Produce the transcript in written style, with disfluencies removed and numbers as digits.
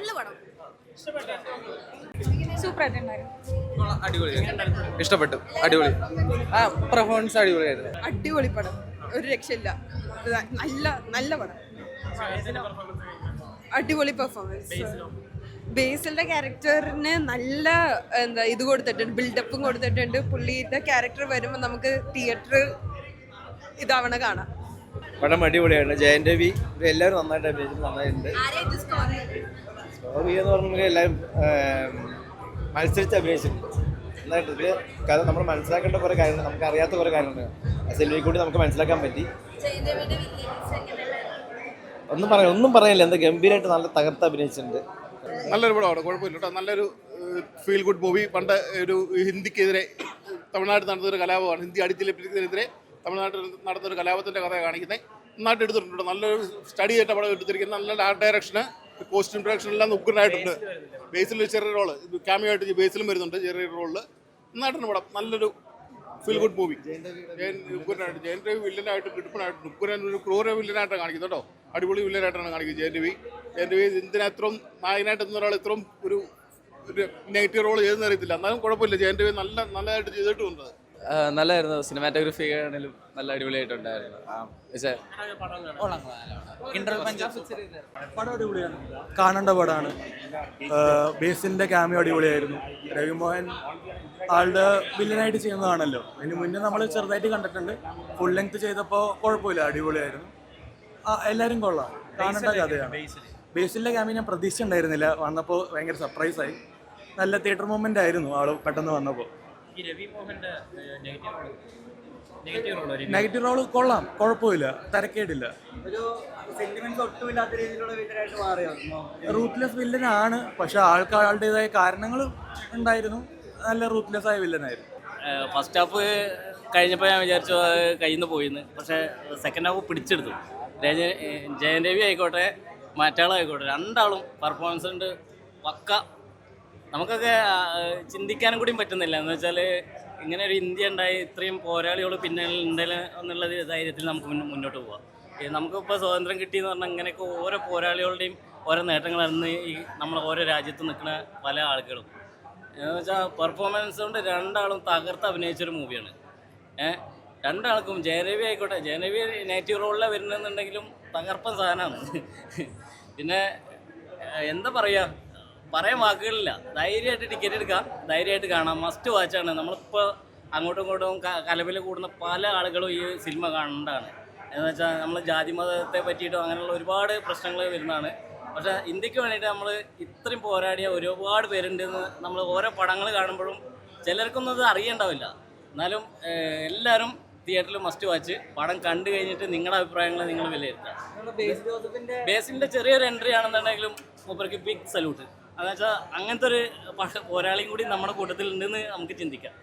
നല്ല പടം. അടിപൊളി, ഇഷ്ടപ്പെട്ടു. അടിപൊളി. ആ പെർഫോമൻസ് അടിപൊളിയായിരുന്നു. അടിപൊളി പടം, ഒരു രക്ഷയില്ല. നല്ല നല്ല പടം, അടിപൊളി പെർഫോമൻസ്. ബേസിലിന്റെ ക്യാരക്ടറിന് നല്ല ഇത് കൊടുത്തിട്ടുണ്ട്, ബിൽഡപ്പും കൊടുത്തിട്ടുണ്ട്. പുള്ളിയുടെ ക്യാരക്ടർ വരുമ്പോൾ നമുക്ക് തിയേറ്റർ ഇതാവണ കാണാം. പടം അടിപൊളിയാണ്. ജയൻ രവി എല്ലാവരും നന്നായിട്ട് നന്നായിട്ടുണ്ട്. സ്റ്റോറി എന്ന് പറഞ്ഞാൽ എല്ലാവരും മത്സരിച്ച് അഭിനയിച്ചിട്ടുണ്ട് നന്നായിട്ട്. ഇത് കഥ നമ്മൾ മനസ്സിലാക്കേണ്ട കുറേ കാര്യങ്ങൾ, നമുക്ക് അറിയാത്ത കുറേ കാര്യങ്ങളുണ്ട്. സെൽവിയെ കൂടി നമുക്ക് മനസ്സിലാക്കാൻ പറ്റി. ഒന്നും പറയാനില്ല. എന്താ ഗംഭീരമായിട്ട് നല്ല തകർത്ത് അഭിനയിച്ചിട്ടുണ്ട്. നല്ലൊരു പടമാണ്, കുഴപ്പമില്ല കേട്ടോ. നല്ലൊരു ഫീൽ ഗുഡ് മൂവി. പണ്ട് ഒരു ഹിന്ദിക്കെതിരെ തമിഴ്നാട്ടിൽ നടന്നൊരു കലാപമാണ്. ഹിന്ദി അടിച്ചേൽപ്പിക്കുന്നതിനെതിരെ തമിഴ്നാട്ടിൽ നടന്നൊരു കലാപത്തിൻ്റെ കഥ കാണിക്കുന്നത് നന്നായിട്ട് എടുത്തിട്ടുണ്ട്. നല്ലൊരു സ്റ്റഡി ആയിട്ട് പടം എടുത്തിരിക്കുന്നത്. നല്ല ആർട്ട് ഡയറക്ഷന്, കോസ്റ്റ്യൂം ഡയറക്ഷൻ എല്ലാം ഉഗ്രനായിട്ടുണ്ട്. ബേസിൽ ചെറിയ റോള്, ക്യാമിയോ ആയിട്ട് ബേസിലും വരുന്നുണ്ട് ചെറിയ റോളിൽ. നന്നായിട്ടുണ്ട് പടം. നല്ലൊരു feel good movie. Jayan Ravi വില്ലനായിട്ട് കിടപ്പനായിട്ട് ഉഗ്രൻ ഒരു ക്രൂര വില്ലനായിട്ടാണ് കാണിക്കുന്നത് കേട്ടോ. അടിപൊളി വില്ലനായിട്ടാണ് കാണിക്കുന്നത് ജയൻ രവി. എന്തിനാ ഇത്രയും നായകനായിട്ട് ഒരാൾ ഇത്രയും ഒരു നെഗറ്റീവ് റോൾ ചെയ്തെന്ന് അറിയത്തില്ല. എന്നാലും കുഴപ്പമില്ല. ജയൻ രവി നല്ലതായിട്ട് ചെയ്തിട്ടുണ്ട്. നല്ലതായിരുന്നു. സിനിമാറ്റോഗ്രഫി ആണെങ്കിലും നല്ല അടിപൊളിയായിട്ടുണ്ടായിരുന്നു. പടം അടിപൊളിയാണ്, കാണേണ്ട പടമാണ്. ബേസിന്റെ ക്യാമിയോ അടിപൊളിയായിരുന്നു. രവിമോഹൻ ആളുടെ വില്ലനായിട്ട് ചെയ്യുന്നതാണല്ലോ. അതിന് മുന്നേ നമ്മൾ ചെറുതായിട്ട് കണ്ടിട്ടുണ്ട്. ഫുൾ ലെങ്ത് ചെയ്തപ്പോൾ കുഴപ്പമില്ല, അടിപൊളിയായിരുന്നു. എല്ലാവരും കൊള്ളാം, കാണേണ്ട കഥയാണ്. ബേസിലെ ക്യാമിയോ ഞാൻ പ്രതീക്ഷ ഉണ്ടായിരുന്നില്ല. വന്നപ്പോൾ ഭയങ്കര സർപ്രൈസായി. നല്ല തിയേറ്റർ മൂവ്മെന്റ് ആയിരുന്നു ആൾ പെട്ടെന്ന് വന്നപ്പോൾ. നെഗറ്റീവ് റോള് കൊള്ളാം, കുഴപ്പമില്ല, തിരക്കേടില്ല. റൂത്ത്ലെസ് വില്ലനാണ്, പക്ഷെ ആളുടേതായ കാരണങ്ങൾ ഉണ്ടായിരുന്നു. നല്ല റൂത്ത്ലെസ് ആയ വില്ലനായിരുന്നു. ഫസ്റ്റ് ഹാഫ് കഴിഞ്ഞപ്പോൾ ഞാൻ വിചാരിച്ചു കയ്യിൽ നിന്ന് പോയിന്ന്. പക്ഷേ സെക്കൻഡ് ഹാഫ് പിടിച്ചെടുത്തു. ജയൻ രവി ആയിക്കോട്ടെ മറ്റാളായിക്കോട്ടെ, രണ്ടാളും പെർഫോമൻസ് ഉണ്ട് പക്ക. നമുക്കൊക്കെ ചിന്തിക്കാനും കൂടിയും പറ്റുന്നില്ല. എന്ന് വെച്ചാൽ ഇങ്ങനെ ഒരു ഇന്ത്യ ഉണ്ടായി ഇത്രയും പോരാളികൾ പിന്നെ ഉണ്ടല്ലോ എന്നുള്ള ധൈര്യത്തിൽ നമുക്ക് മുന്നോട്ട് പോകാം. നമുക്കിപ്പോൾ സ്വാതന്ത്ര്യം കിട്ടിയെന്ന് പറഞ്ഞാൽ ഇങ്ങനെയൊക്കെ ഓരോ പോരാളികളുടെയും ഓരോ നേട്ടങ്ങളാണ് ഈ നമ്മൾ ഓരോ രാജ്യത്ത് നിൽക്കുന്ന പല ആളുകളും. എന്ന് വെച്ചാൽ പെർഫോമൻസ് കൊണ്ട് രണ്ടാളും തകർത്ത് അഭിനയിച്ചൊരു മൂവിയാണ്. രണ്ടാൾക്കും ജയരവി ആയിക്കോട്ടെ, ജയരവി നെഗറ്റീവ് റോളിലാണ് വരുന്നതെന്നുണ്ടെങ്കിലും തകർപ്പൻ സാധനമാണ്. പിന്നെ എന്താ പറയുക, പറയാൻ വാക്കുകളില്ല. ധൈര്യമായിട്ട് ടിക്കറ്റ് എടുക്കാം, ധൈര്യമായിട്ട് കാണാം. മസ്റ്റ് വാച്ചാണ്. നമ്മളിപ്പോൾ അങ്ങോട്ടും ഇങ്ങോട്ടും കലവിൽ കൂടുന്ന പല ആളുകളും ഈ സിനിമ കാണേണ്ടതാണ്. എന്ന് വെച്ചാൽ നമ്മൾ ജാതി മതത്തെ പറ്റിയിട്ടും അങ്ങനെയുള്ള ഒരുപാട് പ്രശ്നങ്ങൾ വരുന്നതാണ്. പക്ഷേ ഇന്ത്യക്ക് വേണ്ടിയിട്ട് നമ്മൾ ഇത്രയും പോരാടിയ ഒരുപാട് പേരുണ്ടെന്ന് നമ്മൾ ഓരോ പടങ്ങൾ കാണുമ്പോഴും ചിലർക്കൊന്നും അത് അറിയണ്ടാവില്ല. എന്നാലും എല്ലാവരും തിയേറ്ററിൽ മസ്റ്റ് വാച്ച്. പടം കണ്ടു കഴിഞ്ഞിട്ട് നിങ്ങളുടെ അഭിപ്രായങ്ങൾ നിങ്ങൾ വിലയിരുത്തുക. ബേസിൻ്റെ ചെറിയൊരു എൻട്രി ആണെന്നുണ്ടെങ്കിലും മൂപ്പർക്ക് ബിഗ് സല്യൂട്ട്. എന്നുവെച്ചാൽ അങ്ങനത്തെ ഒരു പോരാളിയും കൂടി നമ്മുടെ കൂട്ടത്തിൽ ഉണ്ടെന്ന് നമുക്ക് ചിന്തിക്കാം.